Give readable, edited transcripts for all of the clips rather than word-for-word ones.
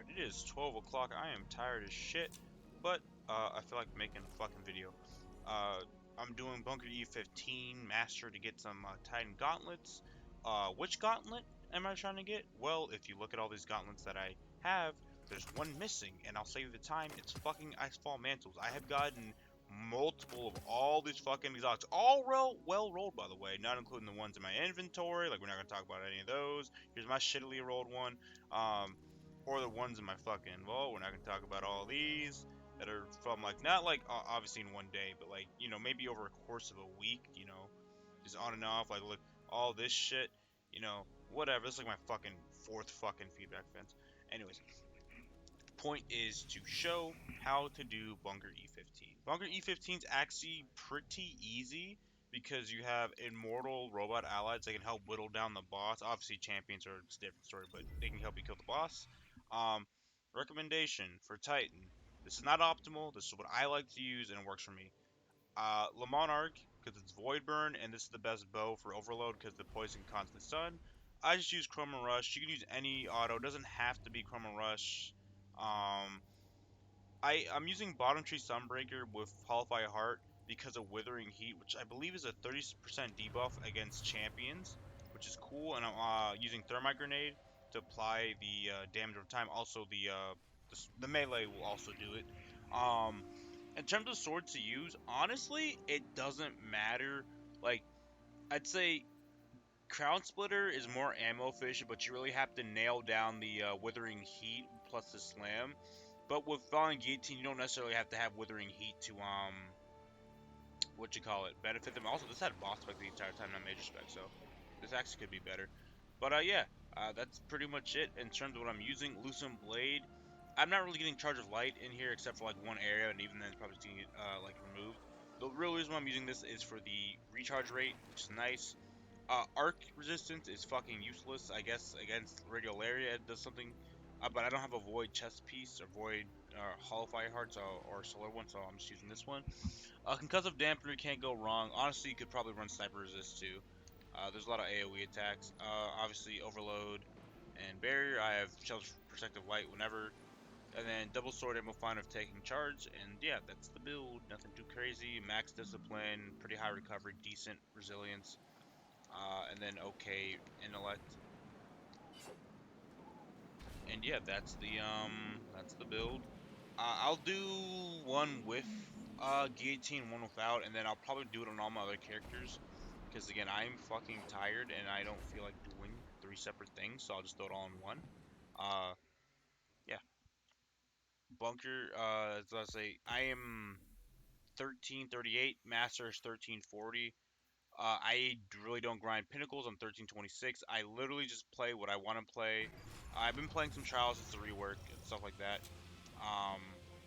Alright, it is 12 o'clock. I am tired as shit, but I feel like making a fucking video. I'm doing Bunker e15 Master to get some Titan gauntlets. Which gauntlet am I trying to get? Well, if you look at all these gauntlets that I have, there's one missing, and I'll save the time. It's fucking Icefall mantles. I have gotten multiple of all these fucking exotics, all well rolled, by the way, not including the ones in my inventory. Like, we're not gonna talk about any of those. Here's my shittily rolled one. Or the ones in my fucking vault. We're not gonna talk about all these that are from, like, not like obviously in one day, but like, you know, maybe over a course of a week, you know, just on and off. Like, look, all this shit, you know, whatever. This is like my fucking fourth fucking feedback fence. Anyways, point is to show how to do Bunker e15. Bunker e15 is actually pretty easy because you have immortal robot allies that can help whittle down the boss. Obviously, champions are a different story, but they can help you kill the boss. Um, Recommendation for Titan. This is not optimal. This is what I like to use, and it works for me. Le Monarch, because it's Void Burn, and this is the best bow for Overload because the poison constant stun. I just use Chroma Rush. You can use any auto. It doesn't have to be Chroma Rush. Um, I'm using Bottom Tree Sunbreaker with Qualify Heart because of Withering Heat, which I believe is a 30% debuff against champions, which is cool. And I'm using Thermite Grenade to apply the damage over time. Also, the melee will also do it. Um, in terms of swords to use, honestly, it doesn't matter. Like, I'd say Crown Splitter is more ammo efficient, but you really have to nail down the Withering Heat plus the Slam. But with Falling Guillotine, you don't necessarily have to have Withering Heat to what you call it, benefit them. Also, this had boss spec the entire time, not major spec, so this actually could be better. But yeah, that's pretty much it in terms of what I'm using. Loosen Blade. I'm not really getting Charge of Light in here except for like one area, and even then it's probably getting like removed. The real reason why I'm using this is for the recharge rate, which is nice. Arc resistance is fucking useless, I guess, against Radiolaria. It does something, but I don't have a Void chest piece or Void Hollow Fire Hearts or Solar one, so I'm just using this one. Concussive Dampener can't go wrong. Honestly, you could probably run Sniper Resist too. There's a lot of AoE attacks. Obviously, Overload and Barrier. I have Shelter Protective Light whenever. And then Double Sword Amplifying of taking charge. And yeah, that's the build. Nothing too crazy. Max Discipline, pretty high recovery, decent resilience. And then okay intellect, and yeah, that's the build. I'll do one with guillotine, one without, and then I'll probably do it on all my other characters because again, I'm fucking tired and I don't feel like doing three separate things, so I'll just throw it all in one. Uh, yeah, Bunker. As I say, I am 1338. Master is 1340. I really don't grind pinnacles. I'm 1326. I literally just play what I want to play. I've been playing some trials as a rework and stuff like that.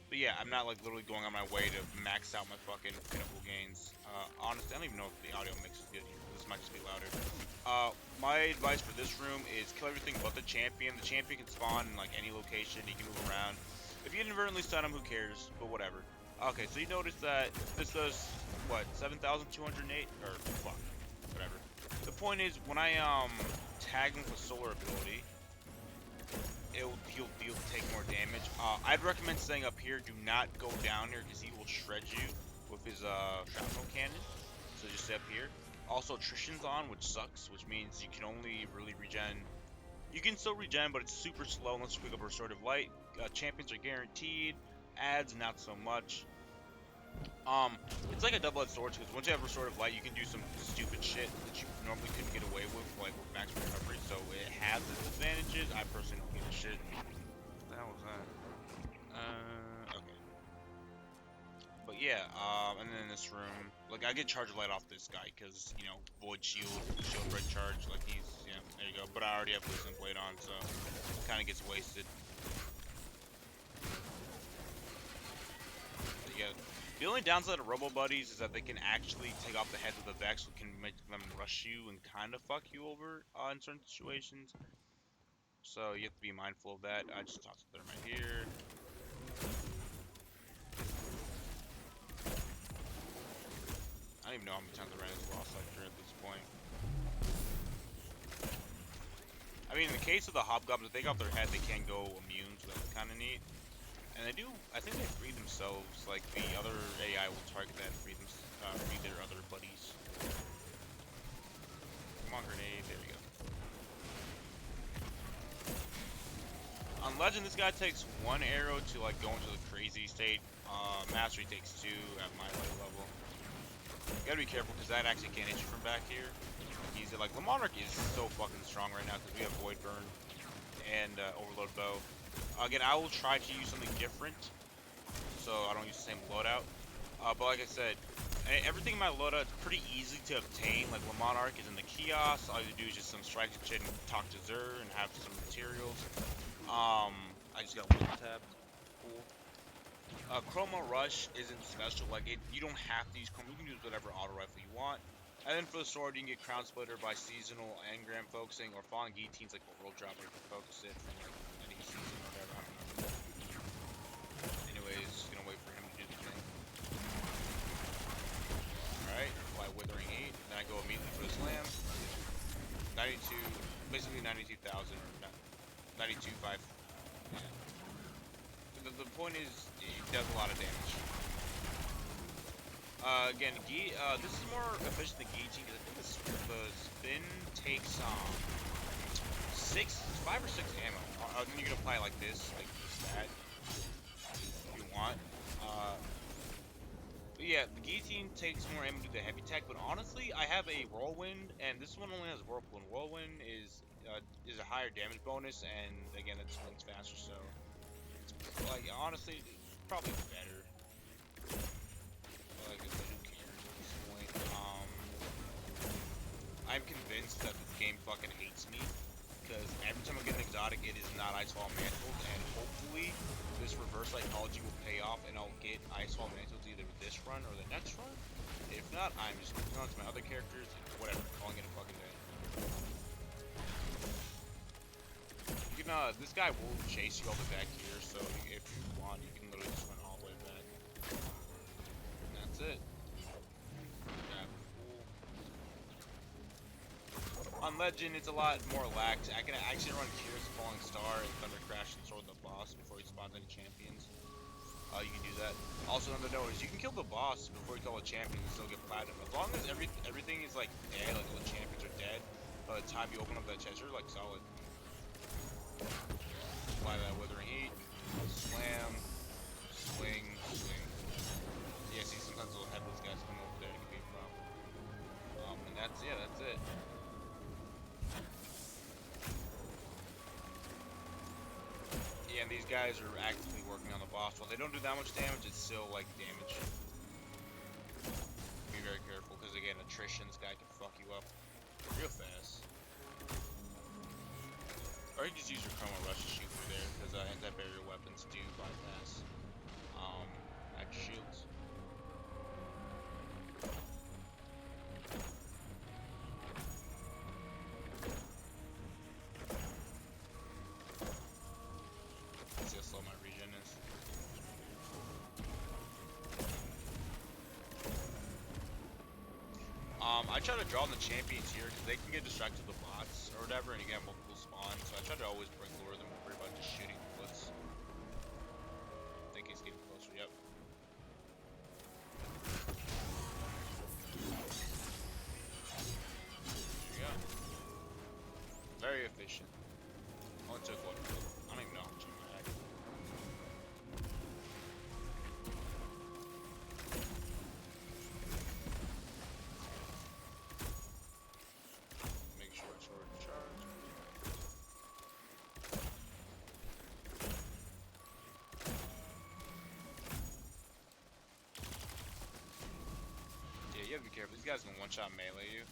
But yeah, I'm not like literally going on my way to max out my fucking pinnacle gains. Honestly, I don't even know if the audio mix is good. This might just be louder. My advice for this room is kill everything but the champion. The champion can spawn in like any location. He can move around. If you inadvertently stun him, who cares? But whatever. Okay, so you notice that this does what, 7,208 or fuck, whatever. The point is, when I tag him with a solar ability, he'll take more damage. I'd recommend staying up here. Do not go down here because he will shred you with his shrapnel cannon. So just stay up here. Also, attrition's on, which sucks, which means you can only really regen. You can still regen, but it's super slow unless you pick up a Restorative Light. Champions are guaranteed. Ads, not so much. It's like a double-edged sword because once you have Restorative Light, you can do some stupid shit that you normally couldn't get away with, like with max recovery. So it has its advantages. I personally don't give a shit. What the hell was that? Okay. But yeah, and then in this room, like I get Charge of Light off this guy because, you know, Void Shield, Shield Break Charge, like he's, yeah, there you go. But I already have Loosen Blade on, so it kind of gets wasted. But yeah. The only downside of Robo Buddies is that they can actually take off the heads of the Vex, which can make them rush you and kind of fuck you over in certain situations. So you have to be mindful of that. I just tossed it right here. I don't even know how many times I ran this lost sector at this point. I mean, in the case of the Hobgoblins, if they take off their head, they can't go immune, so that's kind of neat. And they do, I think they free themselves, like the other AI will target that and free their other buddies. Come on, grenade, there we go. On Legend, this guy takes 1 arrow to like go into the crazy state. Mastery takes 2 at my level. You gotta be careful because that actually can't hit you from back here. He's like, the Monarch is so fucking strong right now because we have Void Burn and Overload Bow. Again, I will try to use something different so I don't use the same loadout. But like I said, everything in my loadout is pretty easy to obtain. Like, the Monarch is in the kiosk. All you do is just some strikes and shit and talk to Zur and have some materials. I just got 1 tapped. Cool. Chroma Rush isn't special. Like, you don't have to use Chroma. You can use whatever auto rifle you want. And then for the sword, you can get Crown Splitter by seasonal engram focusing, or Falling Guillotines like a world drop where you can focus it from like any season or whatever. I don't know. Anyways, just gonna wait for him to do the thing. Alright, fly Withering 8. Then I go immediately for the slam. 92, basically 92,000 or 92,500. Yeah. The point is, it does a lot of damage. Again, this is more efficient than Guillotine because I think the spin takes 5 or 6 ammo. Then you can apply like this, that, if you want. But yeah, the Guillotine takes more ammo to the heavy tech, but honestly, I have a Whirlwind, and this one only has Whirlpool. And Whirlwind is a higher damage bonus, and again, it swings faster, so like honestly, it's probably better. Like I said, who cares at this point? I'm convinced that this game fucking hates me, because every time I get an exotic, it is not Icefall Mantles, and hopefully this reverse psychology will pay off, and I'll get Icefall Mantles either this run or the next run. If not, I'm just moving on to my other characters, whatever, calling it a fucking day. You can, this guy will chase you all the way back here, so if you want, you can literally just run all the way back. And that's it. On Legend, it's a lot more lax. I can actually run Curious Falling Star and Thunder Crash and Sword the boss before he spawns any champions. You can do that. Also, another note is you can kill the boss before you kill a champion and still get platinum. As long as everything is like dead, like all the champions are dead, by the time you open up that chest, you're like solid. Apply that Withering Heat, slam, swing, swing. Yeah, see, sometimes little headless guys come over there, it can be a problem. And that's it. Yeah, and these guys are actively working on the boss. While they don't do that much damage, it's still like damage. Be very careful, because again, attrition, this guy can fuck you up real fast. Or you can just use your Chroma Rush to shoot through there, because anti-barrier weapons do bypass active shields. See how slow my regen is. I try to draw the champions here because they can get distracted with the bots or whatever, and you get multiple spawns. So I try to always bring lure them over by just shooting bullets. I think he's getting closer. Yep. There you go. Very efficient. Only took what? I don't even know how much in my head. Make sure it's sword charged. Yeah, you have to be careful. These guys can one-shot melee you.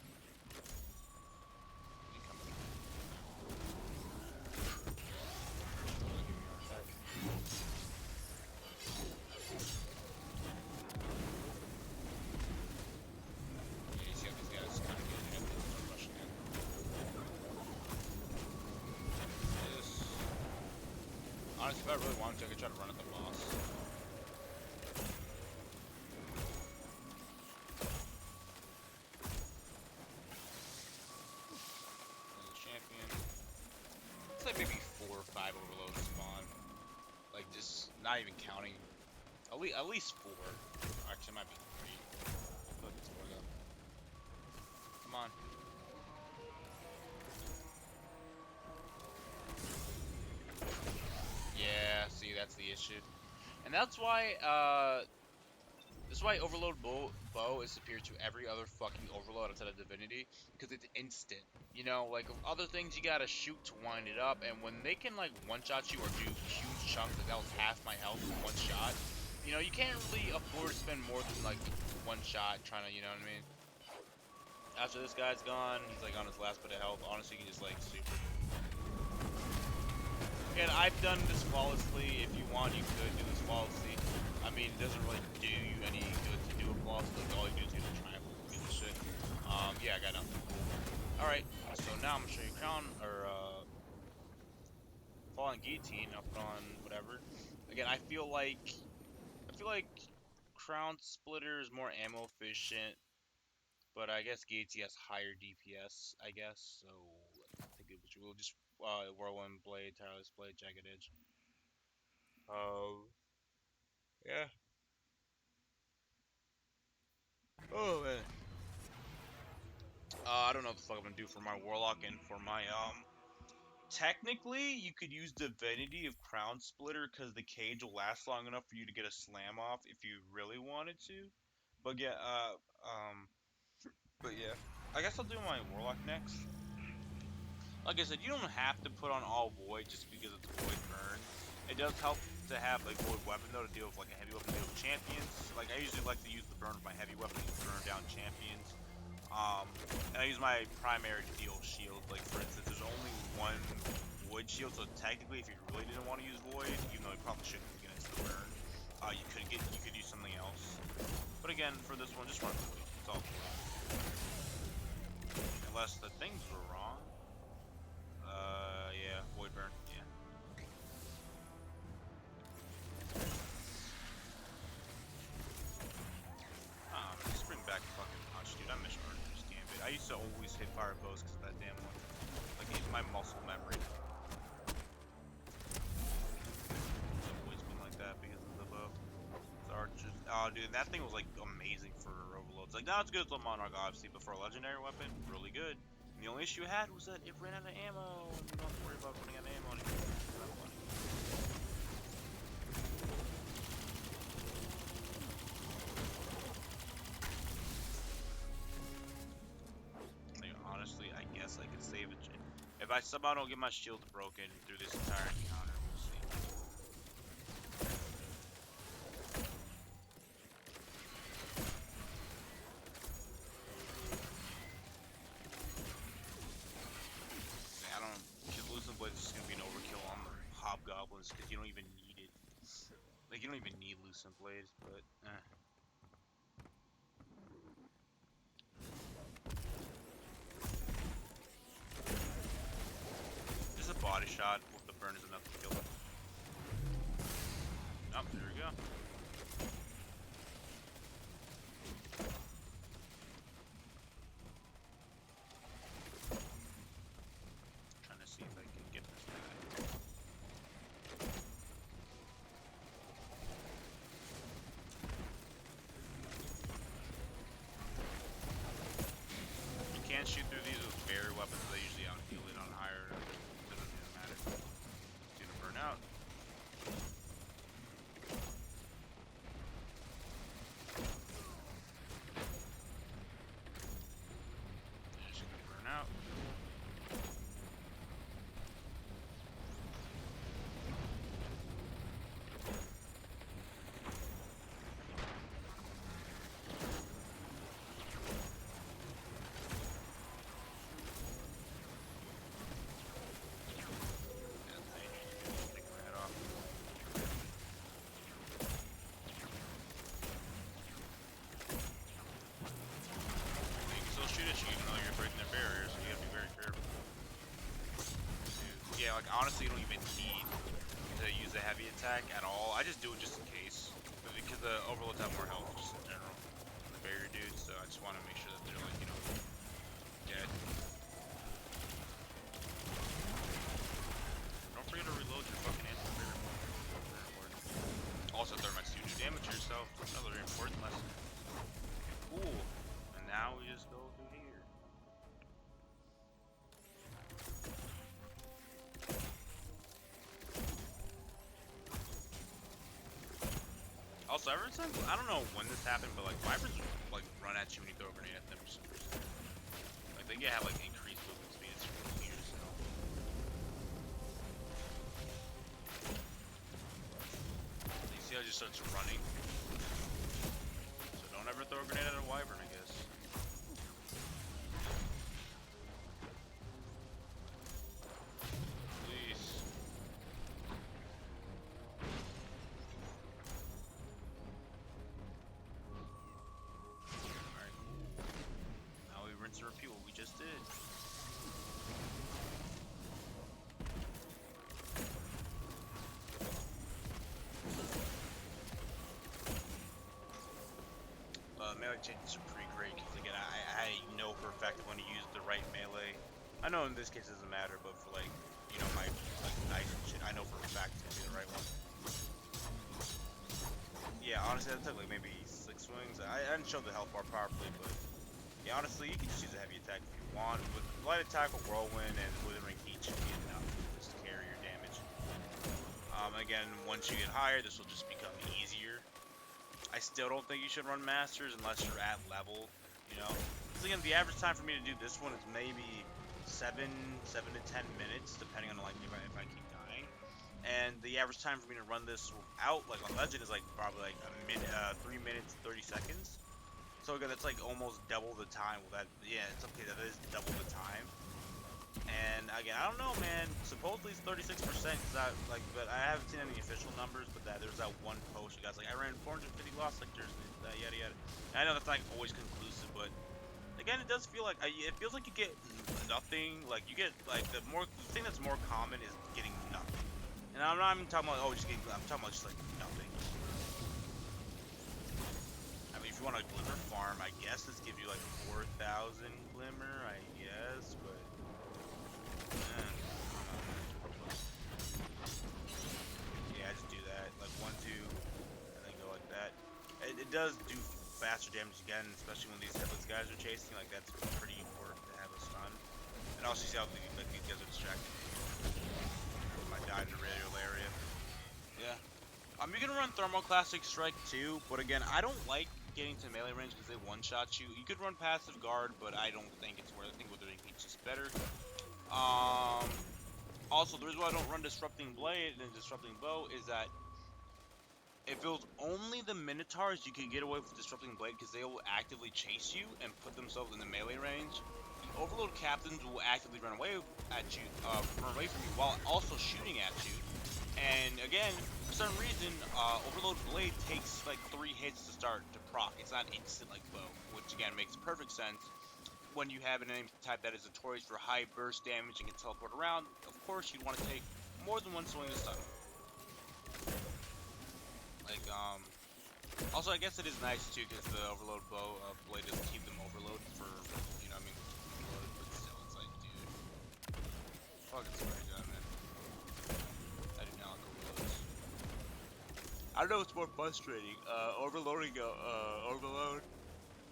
Honestly, if I really wanted to, I could try to run at the boss. There's a champion. It's like maybe 4 or 5 overloads spawn. not even counting. At least 4. Actually, it might be 3. I feel like it's 4 though. Come on. Yeah, see, that's the issue. And that's why Overload Bow is superior to every other fucking Overload outside of Divinity, because it's instant. You know, like other things you gotta shoot to wind it up, and when they can like one-shot you or do huge chunks, like that was half my health in one shot. You know, you can't really afford to spend more than like one shot trying to, you know what I mean? After this guy's gone, he's like on his last bit of health. Honestly, you can just like super. And I've done this flawlessly. If you want, you could do this flawlessly. I mean, it doesn't really do you any good to do it flawlessly. Like, all you do is use a triangle to do this shit. Yeah, I got nothing. Alright, so now I'm gonna show you Crown, or, Fallen Guillotine. I'll put on whatever. Again, I feel like Crown Splitter is more ammo efficient, but I guess Guillotine has higher DPS, I guess, so I think we'll just, Whirlwind Blade, Tireless Blade, Jagged Edge. Yeah. Oh, man. I don't know what the fuck I'm gonna do for my Warlock and for my, technically, you could use Divinity of Crown Splitter because the cage will last long enough for you to get a slam off if you really wanted to. But yeah, but yeah. I guess I'll do my Warlock next. Like I said, you don't have to put on all Void just because it's Void Burn. It does help to have like Void Weapon though to deal with like a heavy weapon to deal with champions. Like I usually like to use the burn of my heavy weapon to burn down champions. And I use my primary to deal shield. Like for instance, there's only one Void shield, so technically, if you really didn't want to use Void, even though you probably shouldn't against the burn, you could use something else. But again, for this one, just run Void. It's all Void. Unless the things were wrong. Yeah, Void burn. Yeah. Just bring back fucking punch, dude. I miss Archer's Gambit. I used to always hit fire bows because of that damn one. Like, it's my muscle memory. It's always been like that because of the bow. The Archer's. Oh, dude, that thing was like amazing for overloads. Like, now it's good as a Monarch, obviously, but for a legendary weapon, really good. And the only issue it had was that it ran out of ammo, and you don't have to worry about running out of ammo anymore. Honestly, I guess I could save it. If I somehow don't get my shield broken through this entire encounter, we'll see. I don't. Because Lucent Blade is just gonna be an overkill on the Hobgoblins because you don't even need it. Like you don't even need Lucent Blade, but. Just a body shot with the burn is enough to kill it. Oh, there we go. Trying to see if I can get this guy. You can't shoot through these with barrier weapons, they usually out-heal it on higher. It doesn't even matter. It's gonna burn out. It's gonna burn out. Yeah, like honestly, you don't even need to use a heavy attack at all. I just do it just in case, because the overloads have more health just in general than the barrier dudes. So I just want to make sure that they're like, you know, dead. Don't forget to reload your fucking anti-barrier. Very important. Also, every time, I don't know when this happened, but like Vipers like run at you when you throw a grenade at them for some reason. Like they have like increased movement speed. It's really weird as hell. You see how it just starts running? So don't ever throw a grenade at a wyvern, I guess. Please. Alright, cool. Now we rinse and repeat what we just did. Melee changes are pretty great because again, I know for a fact when to use the right melee. I know in this case it doesn't matter, but for like, you know, my like knife and shit, I know for a fact it's gonna be the right one. Yeah, honestly, that took like maybe 6 swings. I didn't show the health bar properly, but yeah, honestly, you can just use a heavy attack if you want. With light attack, a whirlwind, and withering heat should be enough just to carry your damage. Again, once you get higher, this will just become easier. I still don't think you should run masters unless you're at level, you know. Because again, the average time for me to do this one is maybe 7 to 10 minutes, depending on like if I keep dying. And the average time for me to run this out, like on Legend, is like probably like 3 minutes 30 seconds. So again, that's like almost double the time. Well, that yeah, it's okay. That is double the time. And again, I don't know, man. Supposedly it's 36%. Like, but I haven't seen any official numbers. But there's that one post. You guys like, I ran 450 lost sectors. Yada yada. And I know that's not always conclusive, but again, it does feel like it feels like you get nothing. Like you get like the thing that's more common is getting nothing. And I'm not even talking about just getting. I'm talking about just like nothing. I mean, if you want a glimmer farm, I guess this gives you like 4,000 glimmer. I guess, but. Yeah, I just do that. Like 1, 2, and then go like that. It does do faster damage again, especially when these headless guys are chasing. Like that's pretty important to have a stun. And also see how like, these guys are distracted. I died in a radial area. Yeah. You're gonna run Thermoclastic Strike too, but again, I don't like getting to melee range because they one-shot you. You could run Passive Guard, but I don't think it's worth it. I think Withering Heat's just better. Also, the reason why I don't run Disrupting Blade and Disrupting Bow is that if it was only the Minotaurs, you can get away with Disrupting Blade because they will actively chase you and put themselves in the melee range. The Overload Captains will actively run away at you, run away from you while also shooting at you. And again, for some reason, Overload Blade takes like 3 hits to start to proc. It's not instant like Bow, which again makes perfect sense. When you have an enemy type that is notorious for high burst damage and can teleport around, of course you'd want to take more than one swing to stun. Like, also I guess it is nice too because the overload blade doesn't keep them overloaded for, you know what I mean, overloaded, but still it's like, dude, fucking spray gun, man. I do not like overloads. I don't know what's more frustrating, overloading overload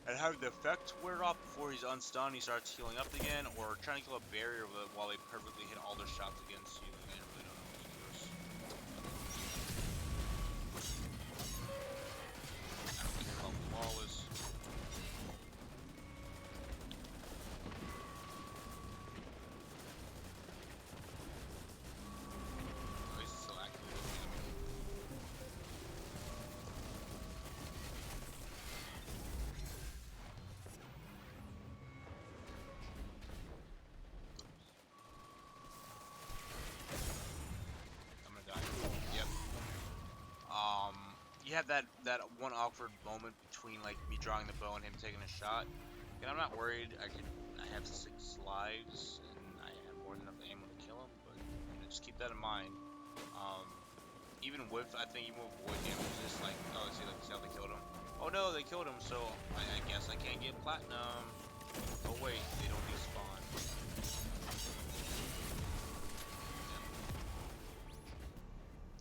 and having the effect wear off before he's unstunned, he starts healing up again, or trying to kill a barrier while they perfectly hit all their shots against you. Like, I really don't know what's worse. I don't care about flawless. Oh, he's still actively looking at me. I'm gonna die. Yep. You have that one awkward moment between like me drawing the bow and him taking a shot. And I'm not worried. I have 6 lives and I have more than enough ammo to kill him. But you know, just keep that in mind. Even with I think even with void damage, just like see how they killed him. Oh no, they killed him. So I guess I can't get platinum. Oh wait, they don't despawn.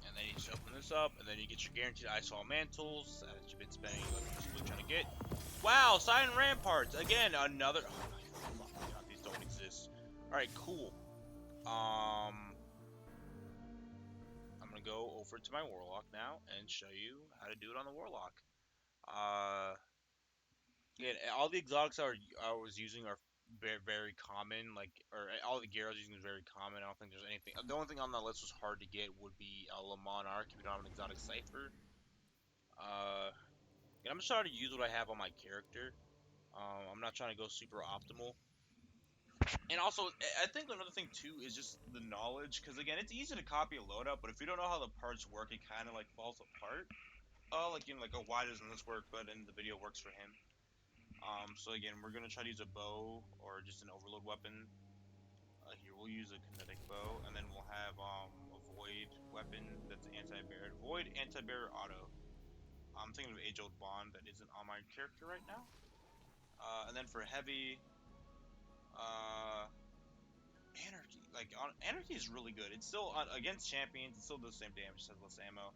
And then you just open this up, and then you get your guaranteed Icefall mantles that you've been spending like trying to get. Wow, Silent Ramparts again. Another. Oh my god, these don't exist. All right, cool. I'm gonna gonna go over to my Warlock now and show you how to do it on the Warlock. Yeah, all the exotics I was using are very common. Like, or all the gear I was using is very common. I don't think there's anything. The only thing on that list was hard to get would be Le Monarch if you don't have an exotic cipher. And I'm just trying to use what I have on my character. I'm not trying to go super optimal. And also, I think another thing too is just the knowledge, because again, it's easy to copy a loadout, but if you don't know how the parts work, it kind of like falls apart. Like you know, like, oh, why doesn't this work? But in the video works for him. So again, we're gonna try to use a bow or just an overload weapon. Here we'll use a kinetic bow, and then we'll have a void weapon that's anti-barrier. Void, anti-barrier, auto. I'm thinking of age-old bond that isn't on my character right now. And then for heavy, uh, anarchy. Like anarchy is really good. It's still against champions. It still does the same damage, just has less ammo.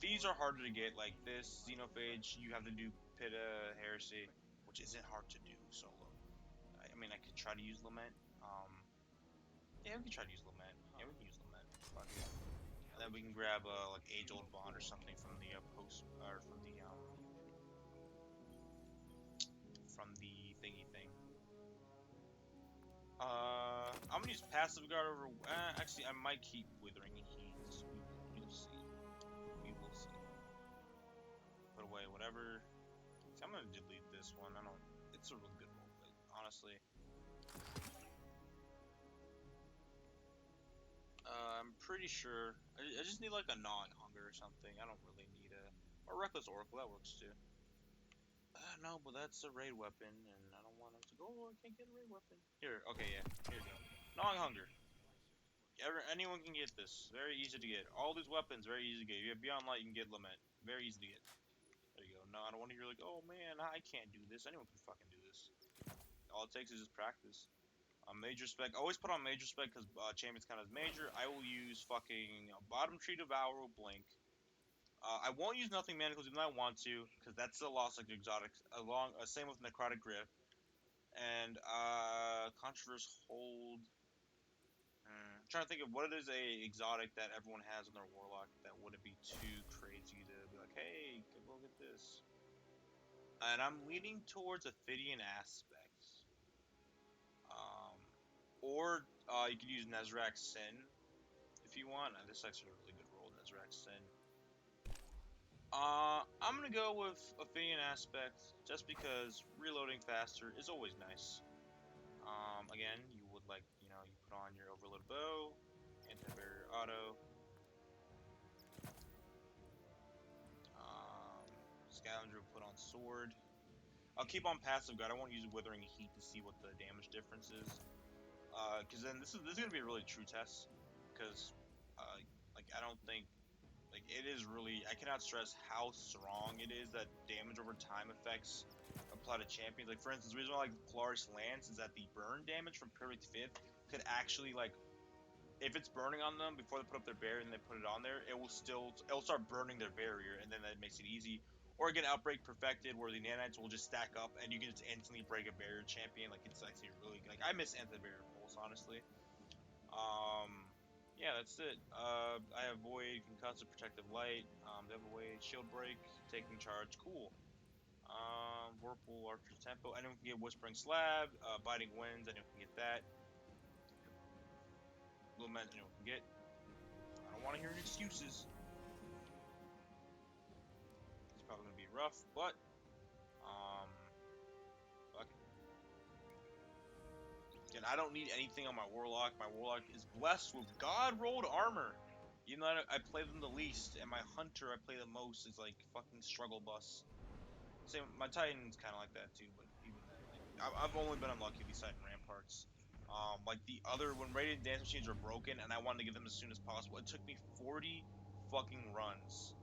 These are harder to get. Like this Xenophage, you have to do Pitta Heresy, which isn't hard to do solo. I mean, I could try to use Lament. Yeah, we can try to use Lament. Yeah, we can use Lament. Fuck it. And then we can grab like age-old bond or something from the post or from the thingy thing. I'm gonna use passive guard over. Actually, I might keep withering heat. We will see. We will see. Put away whatever. See, I'm gonna delete this one. I don't. It's a really good roll, but honestly, I'm pretty sure. I just need like a gnawing hunger or something. I don't really need a or reckless oracle. That works too. No, but that's a raid weapon, and I don't want him to go. Oh, I can't get a raid weapon. Here, okay, yeah. Here you go. Gnawing hunger. Anyone can get this. Very easy to get. All these weapons, very easy to get. You have Beyond Light, you can get Lament. Very easy to get. There you go. No, I don't want to hear like, oh man, I can't do this. Anyone can fucking do this. All it takes is just practice. Major spec. Always put on major spec because champions count as major. I will use fucking bottom tree devour blink. I won't use nothing manacles even though I want to, because that's the lost like exotic. Same with necrotic grip and controverse hold. I'm trying to think of what is a exotic that everyone has in their warlock that wouldn't be too crazy to be like, hey, go get this. And I'm leaning towards Ophidian aspects. Or you could use Nezrak Sin if you want. This is actually a really good roll, Nezrak Sin. I'm gonna go with Ophidian aspects just because reloading faster is always nice. Again, you would like, you know, you put on your overload bow, anti-barrier auto. Scavenger will put on sword. I'll keep on passive guard. I won't use withering heat to see what the damage difference is. Because then this is gonna be a really true test. Because, like I don't think. Like, it is really, I cannot stress how strong it is that damage over time effects apply to champions. Like, for instance, the reason why I like Polaris Lance is that the burn damage from Perfect Fifth could actually, like, if it's burning on them before they put up their barrier and they put it on there, it'll start burning their barrier, and then that makes it easy. Or again, Outbreak Perfected, where the nanites will just stack up, and you can just instantly break a barrier champion. Like, it's actually really, like, I miss anti-barrier pulse, honestly. Yeah, that's it. I have Void, Concussive, Protective Light, Devil Wade, Shield Break, Taking Charge, cool. Whirlpool, Archer's Tempo, anyone can get Whispering Slab, Biting Winds, anyone can get that. Lumen, anyone can get. I don't want to hear any excuses. It's probably going to be rough, but, fuck it. And I don't need anything on my Warlock. My Warlock is blessed with God-rolled armor. Even though I play them the least, and my Hunter I play the most is like fucking Struggle Bus. Same, my Titan's kind of like that too, but even then, like, I've only been unlucky with these Titan Ramparts. Like the other, when Radiant Dance Machines were broken and I wanted to get them as soon as possible, it took me 40 fucking runs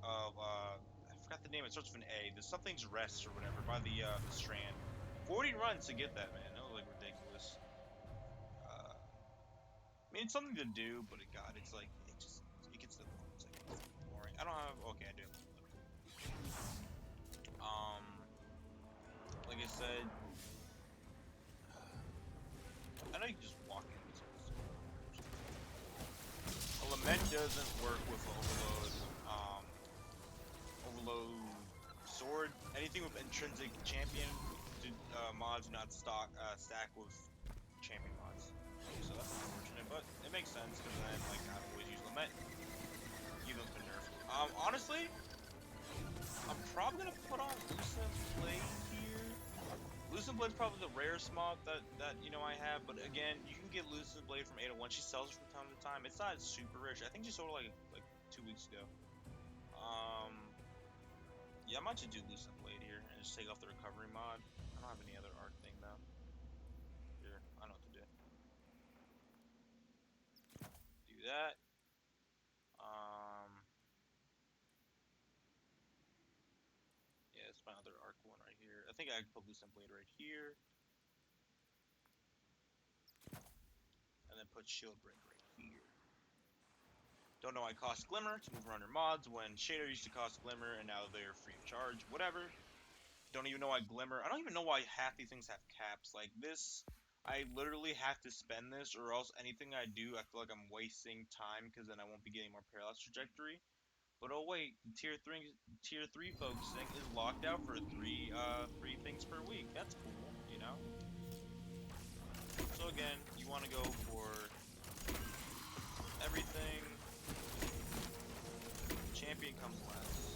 of, I forgot the name, it starts with an A, there's something's Rest or whatever, by the Strand. 40 runs to get that, man, that was like ridiculous. I mean, it's something to do, but God, it's like, it gets to the point, it's like, boring. I don't have, okay, I do. Like I said, I know you can just walk in. A Lament doesn't work with overload. Overload sword. Anything with intrinsic champion mods do not stack with champion mods. So that's unfortunate, but it makes sense because then like I've always used Lament, even though it's been nerfed. Honestly, I'm probably gonna put on Lucent Blade here. Lucent Blade's probably the rarest mod that you know I have, but again, you can get Lucent Blade from 801. She sells it from time to time. It's not super rich. I think she sold it like 2 weeks ago. Yeah, I might just do Lucent Blade here and just take off the recovery mod. I don't have any other arc thing though. Here, I know what to do. Do that. Yeah, it's my other arc one right here. I think I can put Lucent Blade right here, and then put Shield Break right here. Don't know why it costs Glimmer to move around your mods when Shader used to cost Glimmer and now they're free of charge. Whatever. Don't even know why Glimmer. I don't even know why half these things have caps. Like this, I literally have to spend this, or else anything I do, I feel like I'm wasting time because then I won't be getting more Parallax Trajectory. But oh wait, the tier three focusing is locked out for three things per week. That's cool, you know. So again, you want to go for everything. Champion comes last.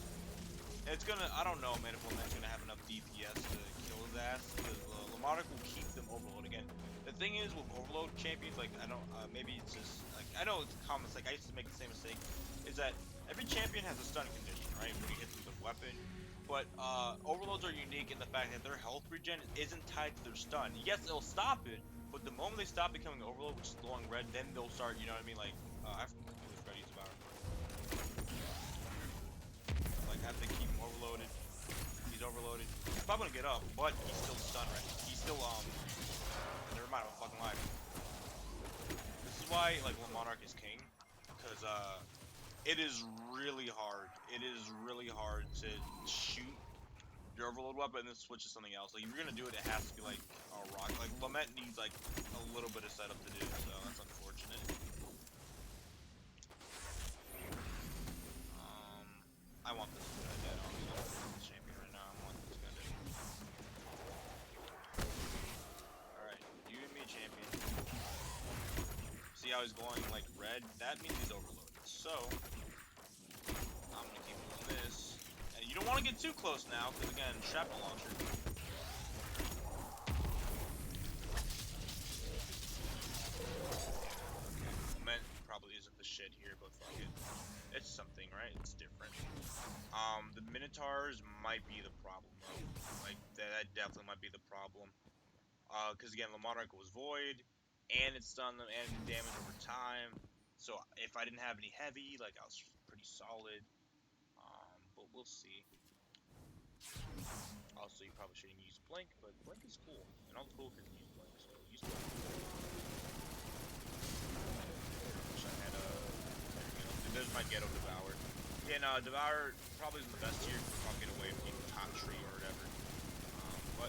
It's gonna, I don't know, man, if Lament's gonna have enough DPS to kill his ass, because Lamarck will keep them overload again. The thing is, with overload champions, like, I don't, maybe it's just, like, I know it's common, it's like, I used to make the same mistake, is that every champion has a stun condition, right, when he hits with a weapon, but, overloads are unique in the fact that their health regen isn't tied to their stun. Yes, it'll stop it, but the moment they stop becoming overload, which is glowing red, then they'll start, you know what I mean, like, I completely forgot to use Devour. Like, I have to keep him overloaded. He's overloaded. He's probably gonna get up, but he's still stunned right. He's still, never mind, I'm fucking live. This is why, like, Monarch is king. Because, it is really hard. It is really hard to shoot your overload weapon and then switch to something else. Like, if you're gonna do it, it has to be, like, a rock. Like, Lament needs, like, a little bit of setup to do, so that's unfortunate. I want this guy dead, honestly. I want this champion right now. I want this guy dead. Alright, you and me, champion. See how he's going, like, red? That means he's overloaded. So, I'm gonna keep doing this. And you don't want to get too close now, because, again, shrapnel launcher. Lament probably isn't the shit here, but fuck it. It's something, right? It's different. The Minotaurs might be the problem, though. Like, that definitely might be the problem. Because again, the Monarch was void, and it stunned them and did damage over time. So if I didn't have any heavy, like, I was pretty solid. But we'll see. Also, you probably shouldn't use Blink, but Blink is cool. And all the cool kids use Blink, so use Blink. Wish I had there's my Ghetto Devour. Yeah, no, Devour probably isn't the best tier because I'll get away from Top Tree or whatever. But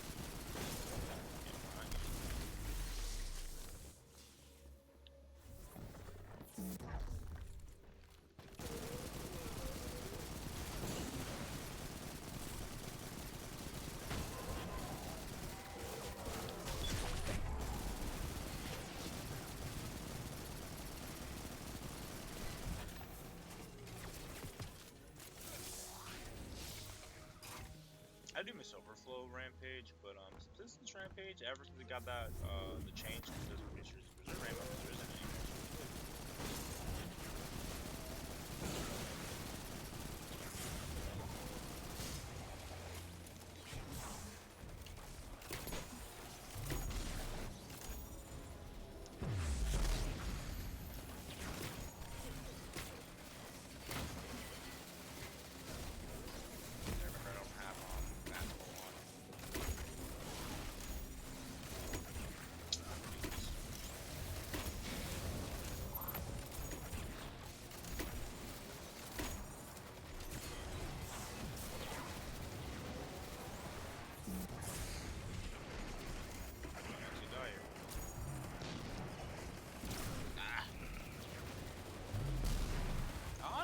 I do miss Overflow Rampage, but Subsistence Rampage, ever since it got that the change, there's Reserve Rainbow, there isn't anymore.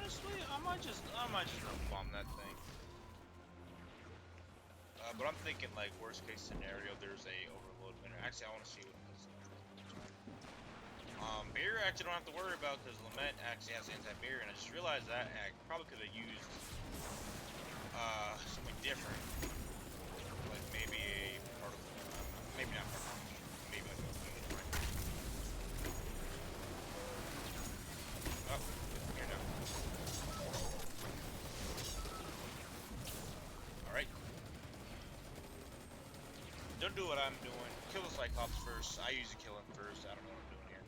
Honestly, I might just double bomb that thing. But I'm thinking like worst case scenario, there's a overload winner. Actually, I want to see what this. Barrier I actually don't have to worry about because Lament actually has anti-barrier, and I just realized that I probably could have used something different, like maybe a particle, maybe not particle, maybe like a fusion, right? Oh, here now. All right. Don't do what I'm doing. Kill the Cyclops first. I usually kill him first. I don't know what I'm doing here.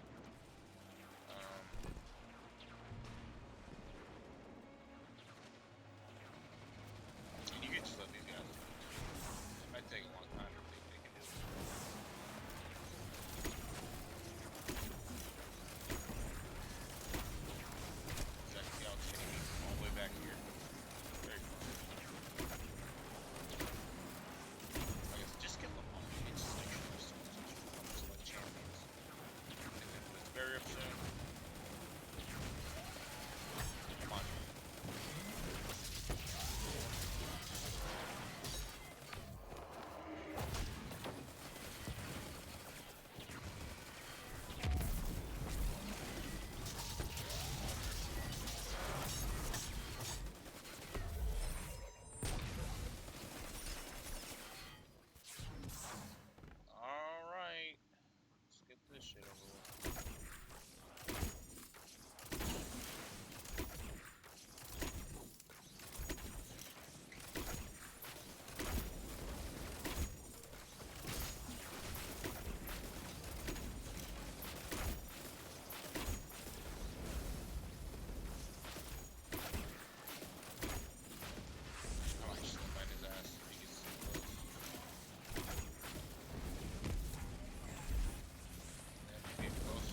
And you can just let these guys do it. It might take a long time to think they can do it. Check the out me all the way back here. Very fun. I guess just kill them all. It's just like champions. And then with barrier up soon. Come on. Alright. Let's get this shit over with. I might just find his ass if he gets too close. Yeah, get close.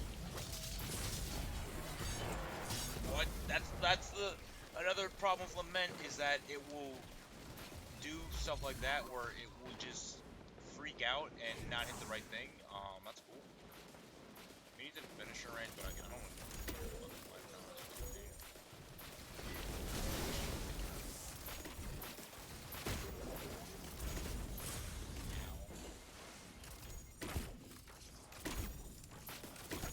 What? That's the another problem with Lament is that it will do stuff like that where it will just freak out and not hit the right thing. That's cool. I mean, he's in finisher range, but I don't want to.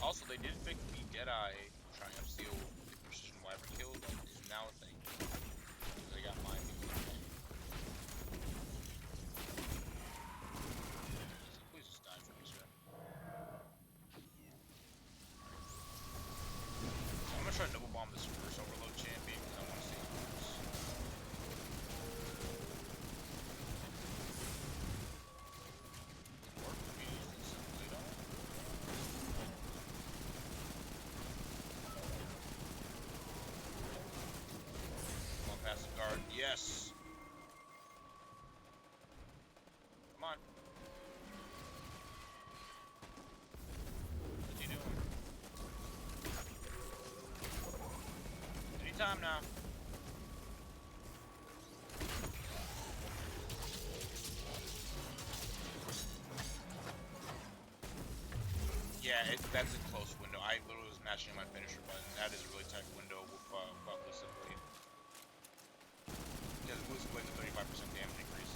Also, they did fix the Deadeye Triumph Seal precision wyvern kill that is now a thing. They got mine. Please just die for me, sir. So I'm gonna try to double bomb this first overload champion because I want to see how it goes. Or for me, it's simply don't. Come on, pass the guard. Yes! Come on. What you doing? Anytime now. Yeah, that's a close window. I literally was mashing my finisher button. That is a really tight window with Lucid Blade. Because Lucid Blade's a 35% damage increase.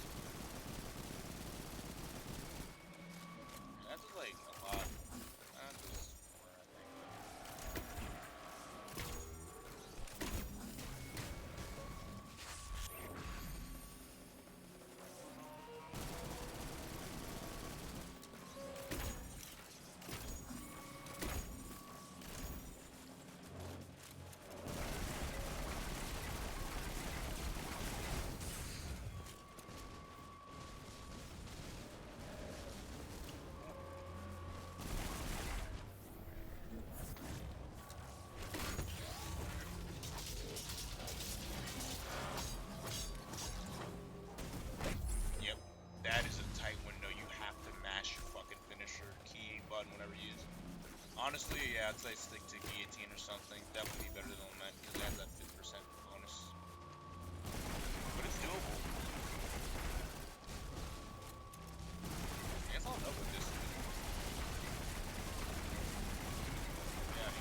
And that's like a lot. That's just more, I think. Yep, that is a tight window. You have to mash your fucking finisher key button whenever you use it. Honestly, yeah, I'd say stick to guillotine or something. Definitely better than Lament because it has that 50% bonus. But it's doable. I guess I'll help with this. Yeah.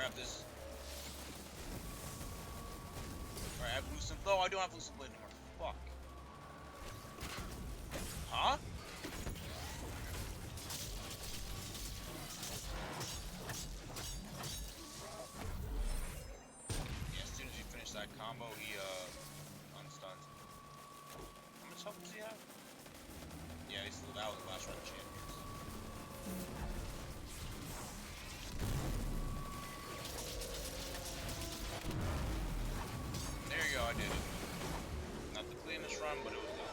grab this. Alright, I have Lucent. No, I don't have Lucent Blade anymore. Fuck. Huh? Yeah, as soon as you finish that combo, he, unstuns. How much health does he have? Yeah, that was the last run of champions. There you go, I did it. Not the cleanest run, but it was good.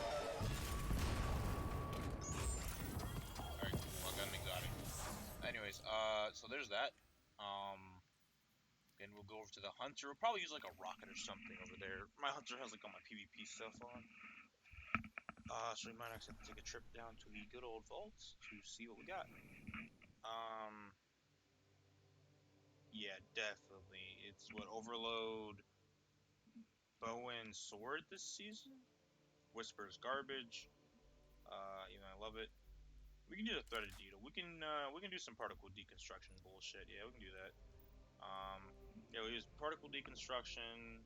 Alright, well, I got an exotic. Anyways, so there's that. Then we'll go over to the hunter. We'll probably use like a rocket or something over there. My hunter has like all my PvP stuff on. So we might actually have to take a trip down to the good old vaults to see what we got. Yeah, definitely. It's what, Overload, Bow and Sword this season? Whisper's garbage. I love it. We can do the threaded needle. We can do some particle deconstruction bullshit. Yeah, we can do that. Yeah, we use particle deconstruction.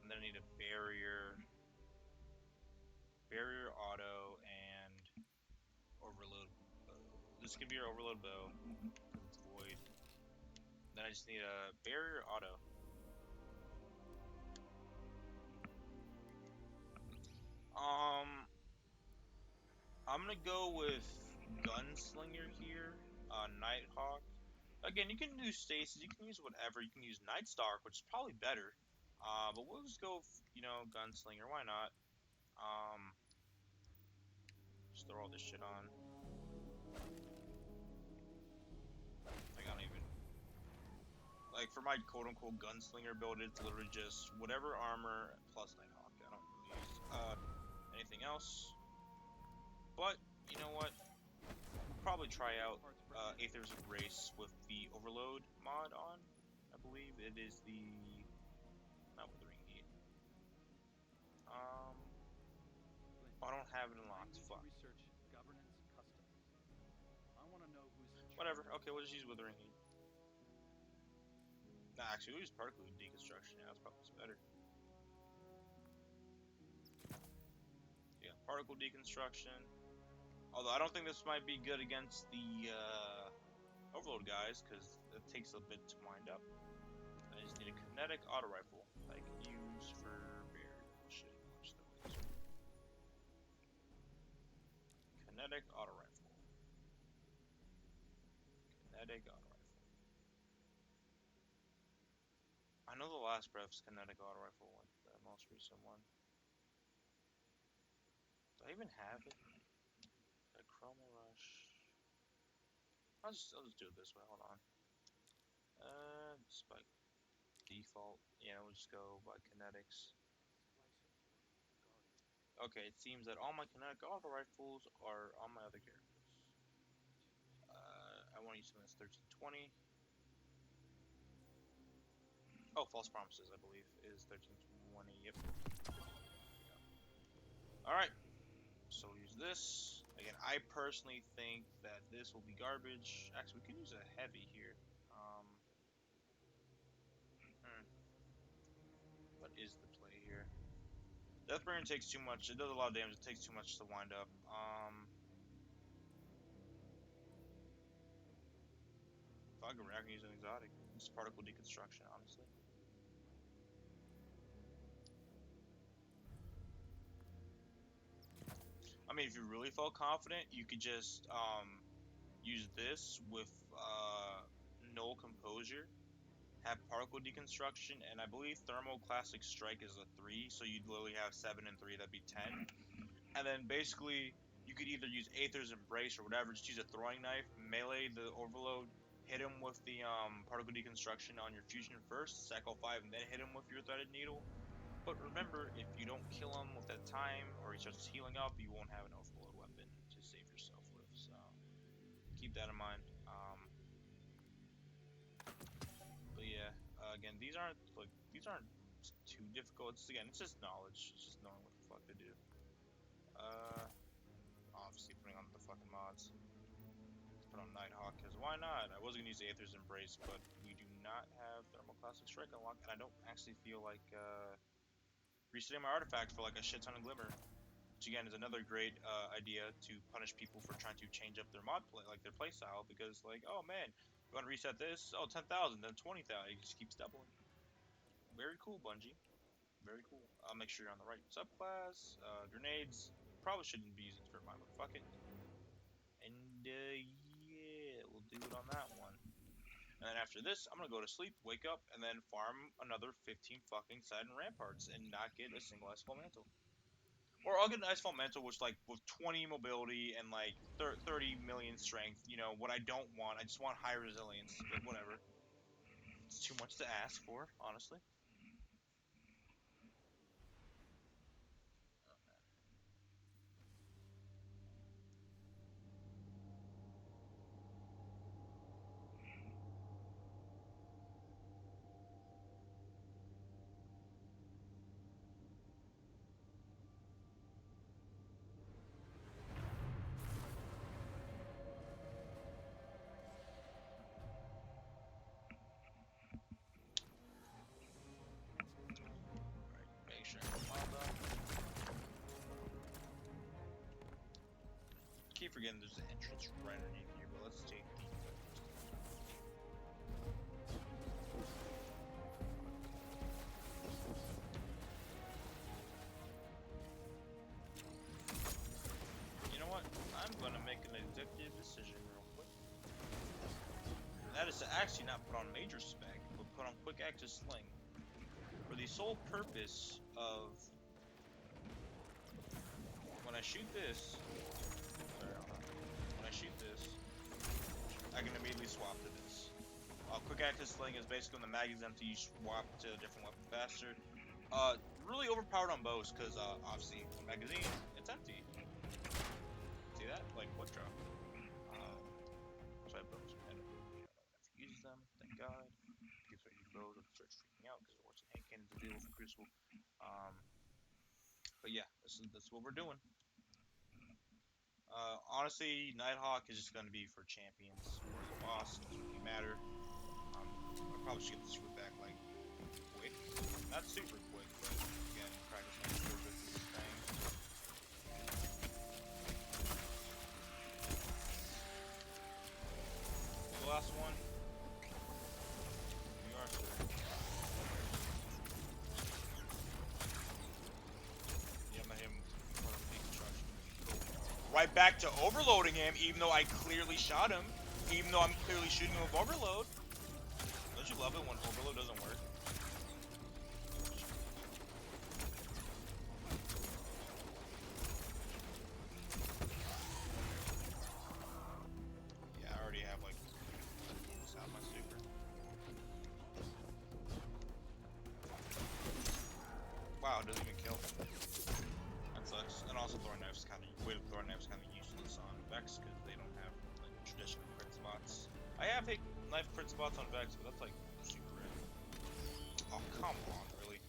And then I need a barrier auto, and overload bow. This can be your overload bow because it's void. Then I just need a barrier auto. I'm gonna go with Gunslinger here, Nighthawk. Again, you can use Stasis, you can use whatever, you can use Nightstalk, which is probably better. But we'll just go, Gunslinger, why not? Just throw all this shit on. Like, I don't even... Like, for my quote-unquote Gunslinger build, it's literally just whatever armor plus Nighthawk. I don't really use, anything else. But, you know what? We'll probably try out Aether's Embrace with the Overload mod on. I believe it is the... not Withering Heat. I don't have it unlocked. Fuck. Whatever. Okay, we'll just use Withering Heat. Nah, actually, we'll use Particle Deconstruction. Yeah, that's probably better. Yeah, Particle Deconstruction. Although I don't think this might be good against the Overload guys, because it takes a bit to wind up. I just need a kinetic auto rifle that I can use for shit. Kinetic auto rifle. Kinetic auto rifle. I know the last breath's kinetic auto rifle, like the most recent one. Do I even have it? A Chroma Rush. I'll just do it this way. Hold on. Just by default. Yeah, we'll just go by kinetics. Okay, it seems that all my kinetic auto rifles are on my other characters. I want to use something that's 1320. Oh, False Promises, I believe, is 1320. Yep. Alright. So we'll use this. Again, I personally think that this will be garbage. Actually, we can use a heavy here. What is the play here? Deathbringer takes too much. It does a lot of damage. It takes too much to wind up. Fuck, we're not gonna use an exotic. It's particle deconstruction, honestly. I mean, if you really felt confident, you could just use this with Null Composure, have particle deconstruction, and I believe Thermal Classic Strike is a 3, so you'd literally have 7 and 3, that'd be 10. And then basically, you could either use Aether's Embrace or whatever, just use a throwing knife, melee the Overload, hit him with the particle deconstruction on your fusion first, Cycle 5, and then hit him with your Threaded Needle. But remember, if you don't kill him with that time, or he starts healing up, you won't have an Overload weapon to save yourself with, so keep that in mind. But yeah, again, these aren't too difficult. It's just knowledge. It's just knowing what the fuck to do. Obviously putting on the fucking mods. put on Nighthawk, because why not? I was going to use Aether's Embrace, but we do not have Thermoclastic Strike unlocked, and I don't actually feel like resetting my artifact for like a shit ton of Glimmer. Which again is another great idea to punish people for trying to change up their mod play, like their playstyle, because like, oh man, you want to reset this? Oh, 10,000, then 20,000. It just keeps doubling. Very cool, Bungie. Very cool. I'll make sure you're on the right subclass. Grenades. Probably shouldn't be using Spirit Mine, but fuck it. And yeah, we'll do it on that one. And then after this, I'm gonna go to sleep, wake up, and then farm another 15 fucking Sidon Ramparts and not get a single Icefall Mantle. Or I'll get an Icefall Mantle with like with 20 mobility and like 30 million strength. You know what I don't want. I just want high resilience. But whatever. It's too much to ask for, honestly. Alright, make sure I have all done. Keep forgetting there's an entrance right underneath here, but let's take the. You know what? I'm gonna make an executive decision real quick. And that is to actually not put on Major Spec, but put on Quick Active Sling. For the sole purpose of when I shoot this, when I shoot this, I can immediately swap to this. Quick Active Sling is basically when the mag is empty, you swap to a different weapon faster. Really overpowered on bows, because obviously the magazine, it's empty. See that? Like, quick draw. So I have bows. I don't have to use them, thank God. Gives me these bows, and starts freaking out because of hand cannons available for Crucible. But yeah, that's what we're doing. Honestly, Nighthawk is just going to be for champions or the boss. Doesn't really matter. I probably should get this route back like quick, not super quick, but again, practice makes perfect for this thing. The last one. You are, sir. Yeah, I'm gonna hit him for the deconstruction. Right back to overloading him, even though I clearly shot him. Even though I'm clearly shooting him with overload. Don't you love it when overload doesn't work? Yeah, I already have like this out my super. Wow, it doesn't even kill. That sucks. And also Thorn Knife's kind of useless on Vex because they don't have like traditional crit spots. I have hit knife crit spots on Vex, but that's like super rare. Oh, come on, really?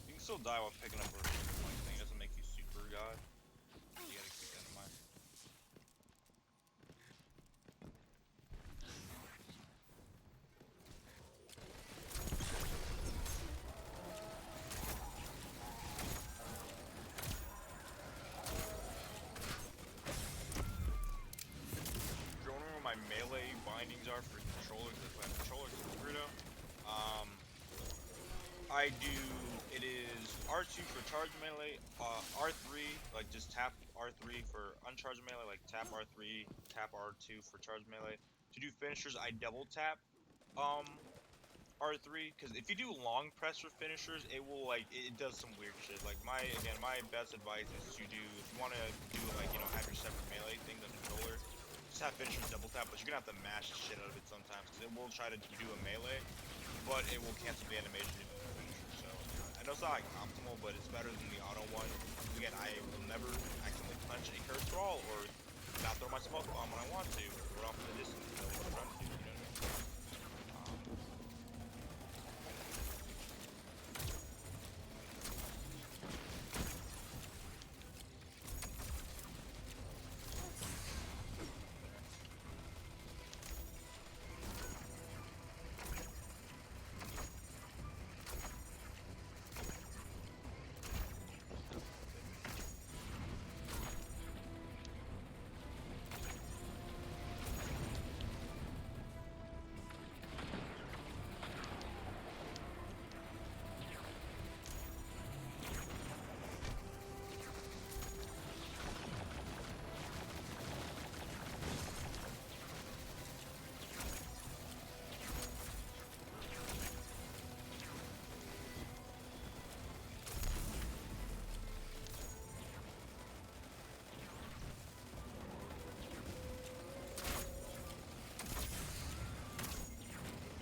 You can still die while picking up a point thing. It doesn't make you super god. You gotta keep that in mind. My melee bindings are for controllers. That's why I have controllers with Weirdo. I do. It is R2 for charge melee, R3 like just tap R3 for uncharged melee, like tap R3, tap R2 for charge melee. To do finishers, I double tap R3 because if you do long press for finishers, it will like it does some weird shit. Like my best advice is to do if you want to do like have your separate melee things on controller. Just have finishers double tap, but you're gonna have to mash the shit out of it sometimes because it will try to do a melee, but it will cancel the animation to do the finisher. So I know it's not like optimal, but it's better than the auto one. Again, I will never accidentally punch a curse brawl or not throw my smoke bomb when I want to, or off in the distance, you know what I'm trying to do, you know what I mean?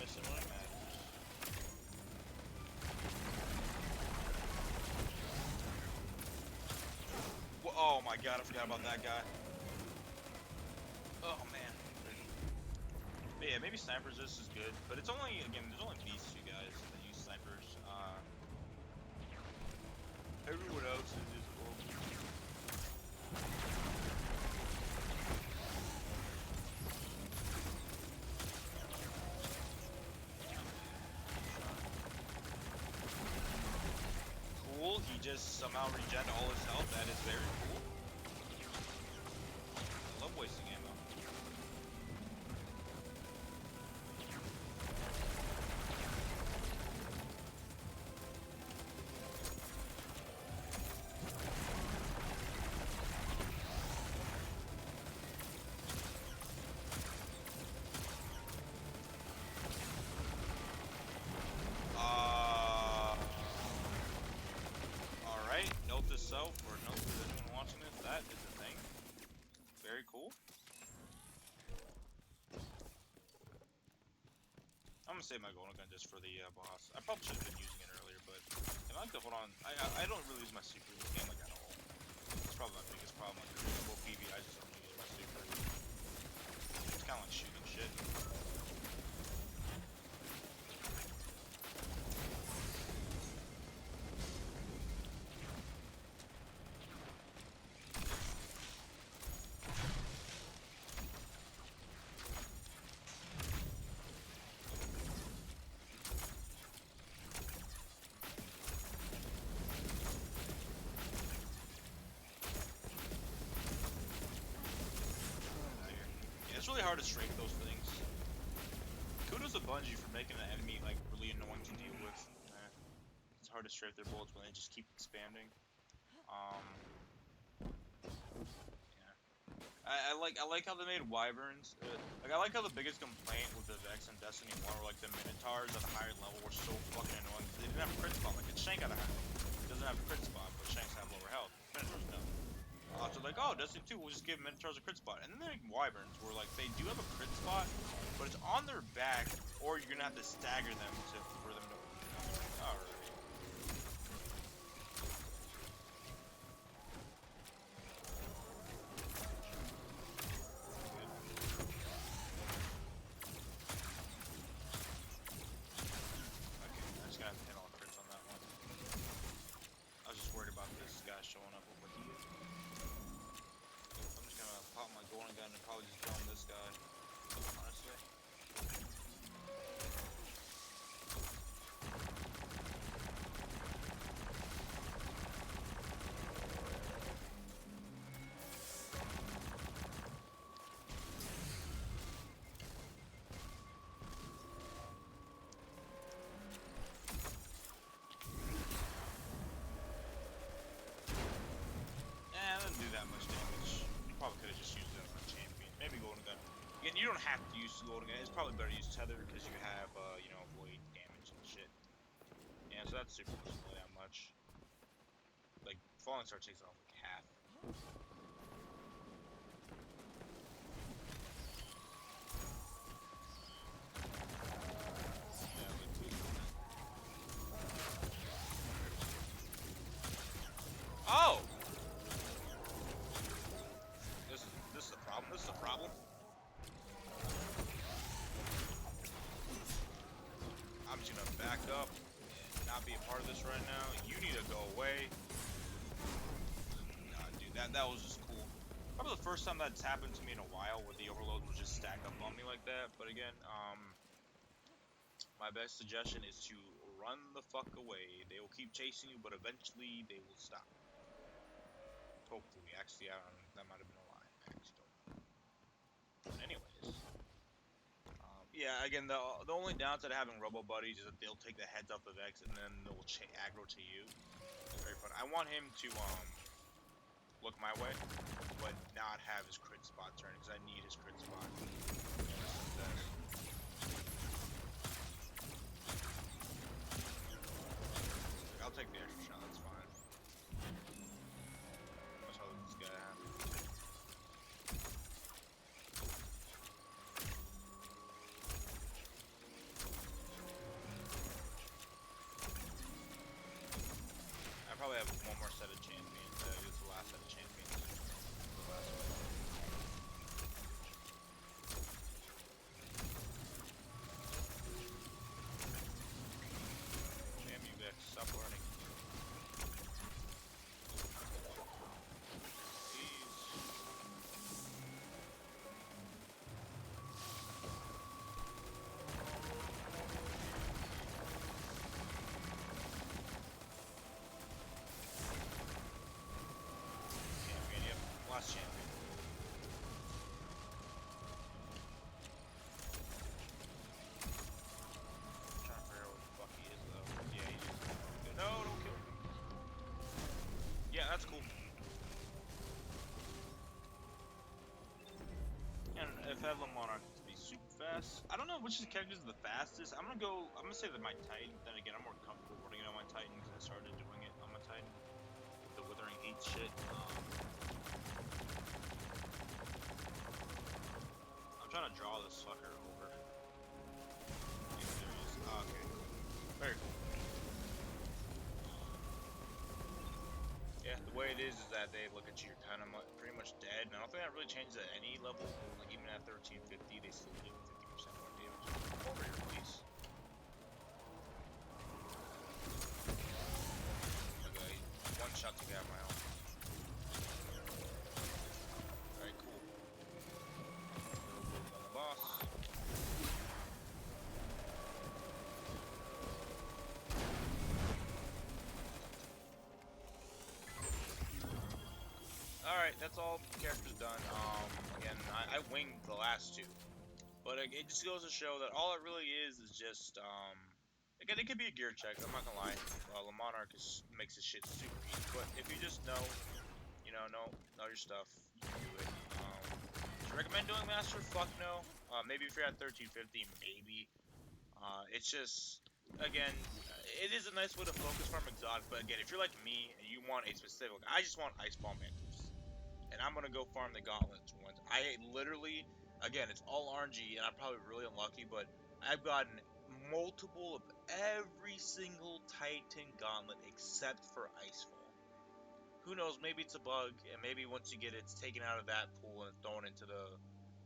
Missing when it matters. Oh my god, I forgot about that guy. Oh man. But yeah, maybe sniper resist is good, but it's only, again, there's only these two guys that use snipers. Everyone else is invisible. Cool, he just somehow regen all his health. That is very cool. I love wasting ammo. Alright, note to self, or note to anyone watching this, that is a thing. Very cool. I'm gonna save my golden gun just for the boss. I probably should have been using it earlier, but I like to hold on. I don't really use my super in this game like at all. It's probably my biggest problem. Like reasonable PB, I just don't use my super. It's kind of like shooting shit. It's really hard to strafe those things. Kudos to Bungie for making the enemy like really annoying to deal with. It's hard to strafe their bullets when they just keep expanding. Yeah. I like how they made wyverns. Like I like how the biggest complaint with the Vex and Destiny 1 were like the Minotaurs at a higher level were so fucking annoying. They didn't have a crit spot. Like it's Shank out of hand. It doesn't have a crit spot, but Shanks have lower health. Minotaurs don't. So like, oh, Destiny 2, we'll just give Minotaurs a crit spot. And then they make Wyverns, where like, they do have a crit spot, but it's on their back, or you're gonna have to stagger them for them to... Alright. Okay, I just gotta have to hit all the crits on that one. I was just worried about this guy showing up over here. I'm just gonna pop my golden gun and probably just dome this guy, honestly. Doesn't do that much damage. You probably could have just used it on a champion. Maybe golden gun. Again, you don't have to use golden gun. It's probably better to use tether because you have, you know, void damage and shit. Yeah, so that's super doesn't really that much. Like, Falling Star takes off like half. Oh! This is the problem. This What's the problem? I'm just gonna back up and not be a part of this right now. You need to go away. Nah, dude, that was just cool. Probably the first time that's happened to me in a while, where the overloads will just stack up on me like that. But again, my best suggestion is to run the fuck away. They will keep chasing you, but eventually they will stop. Hopefully, actually, that might have been a lie. I actually don't know. But anyways, yeah. Again, the only downside of having Robo Buddies is that they'll take the heads off the Vex and then they'll aggro to you. It's very fun. I want him to look my way, but not have his crit spot turn because I need his crit spot. I'll take the extra shot. That's fine. That's how this guy happens. I probably have one more set of champions. This is the last set of champions. The last one. Damn you, Vex. Stop learning. Champion, yep. Last champion. I'm trying to figure out what the fuck he is, though. Yeah, he's just... No, don't kill me. Yeah, that's cool. And if Headlam Monarch to be super fast, I don't know which character is the fastest. I'm gonna say that my Titan. Then again, I'm more comfortable running it on my Titan because I started doing it on my Titan with the Withering Heat shit. I'm trying to draw this fucker over. Yeah, there he is. Oh, okay, cool. Very cool. Yeah, the way it is that they look at you, you're kind of pretty much dead. And I don't think that really changes at any level. Like even at 1350, they still do 50% more damage. Over here, please. Okay, one shot to get out my own. Alright, cool. On the boss. Alright, that's all characters done. Again, I winged the last two. But it just goes to show that all it really is just, again, it could be a gear check, I'm not gonna lie. The Monarch makes this shit super easy. But if you just know, know your stuff, you can do it. Do you recommend doing Master? Fuck no. Maybe if you're at 1350, maybe. It's just, again, it is a nice way to focus farm exotic, but again, if you're like me and you want a specific, I just want Icefall Mantis, and I'm gonna go farm the gauntlets once. I literally, again, it's all RNG, and I'm probably really unlucky, but I've gotten multiple of every single Titan gauntlet except for Icefall. Who knows? Maybe it's a bug, and maybe once you get it, it's taken out of that pool and thrown into the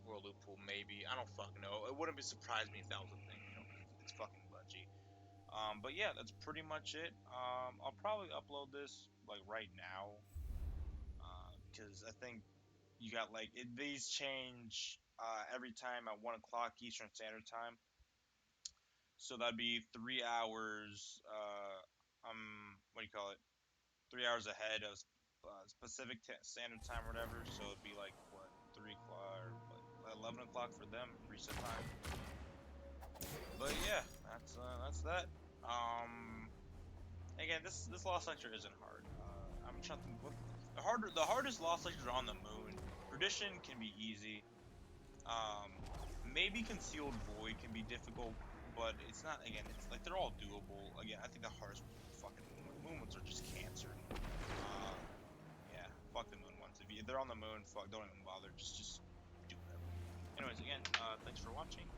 World Loop pool. Maybe, I don't fucking know. It wouldn't be surprised me if that was a thing, it's fucking Bungie. But yeah, that's pretty much it. I'll probably upload this like right now, because I think you got like these change every time at 1 o'clock Eastern Standard Time. So that'd be 3 hours. What do you call it? 3 hours ahead of Pacific Standard Time or whatever. So it'd be like what 3 o'clock, or what, 11 o'clock for them reset time. But yeah, that's that. Again, this lost sector isn't hard. I'm trying to think what the hardest lost sectors are on the moon. Perdition can be easy. Maybe Concealed Void can be difficult, but it's not. Again, it's like they're all doable. Again, I think the hardest fucking moon ones are just cancer. Yeah, fuck the moon ones. If they're on the moon, fuck, don't even bother. Just do whatever. Anyways, again, thanks for watching.